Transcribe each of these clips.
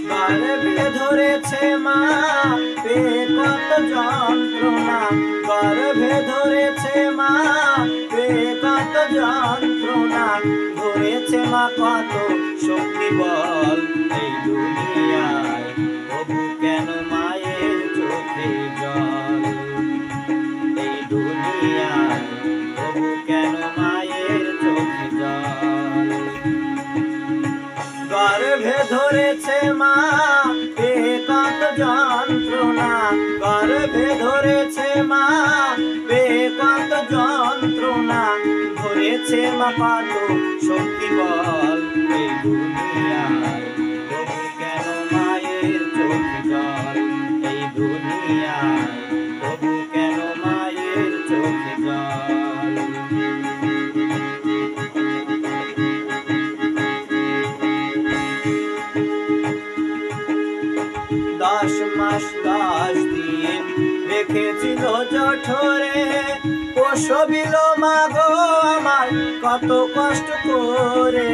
গর্ভে ধরেছে মা পেয়ে কত যন্ত্রণা, গর্ভে ধরেছে মা পেয়ে কত যন্ত্রণা, ধরেছে মা কত শক্তি বল এই দুনিয়ায়, তবু কেন মায়ের চোখে জল, এই দুনিয়ায় তবু কেন মায়ের চোখে জল। গর্ভে ধরেছে মা পেয়ে কত যন্ত্রণা, গর্ভে ধরেছে মা পেয়ে কত যন্ত্রণা, ধরেছে মা কত শক্তি বল এই দুনিয়ায়, তবু কেন মায়ের চোখে জল, এই দুনিয়ায় তবু কেন মায়ের চোখে জল। 10 মাস 10 দিন রেখেছিল জঠরে, প্রসবিল মা গো আমার কত কষ্ট করে।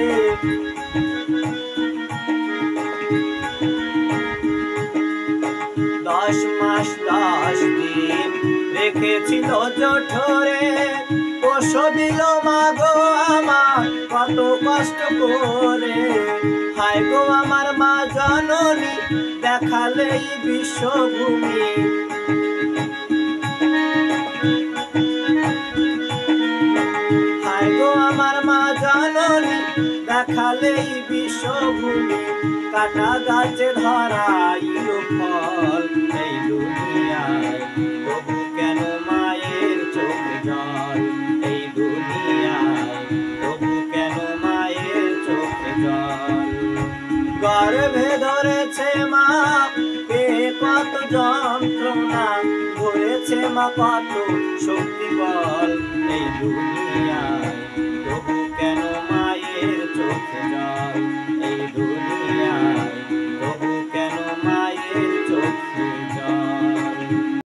10 মাস 10 দিন রেখেছিল জঠরে, প্রসবিল মা গো আমার কত কষ্ট করে। হায় গো আমার মা জননী দেখালেই বিশ্বভূমি, হায় গো আমার মা জননী দেখালেই বিশ্বভূমি, কাটা গাছে ধরাইল ফল এই দুনিয়ায়, তবু কেন মায়ের চোখে জল, এই দুনিয়ায় তবু কেন মায়ের চোখে জল। গর্ভে ধরেছে মা পেয়ে কত যন্ত্রণা, ধরেছে মা কত শক্তি বল এই দুনিয়ায়, তবু কেন মায়ের চোখে জল, এই দুনিয়ায়।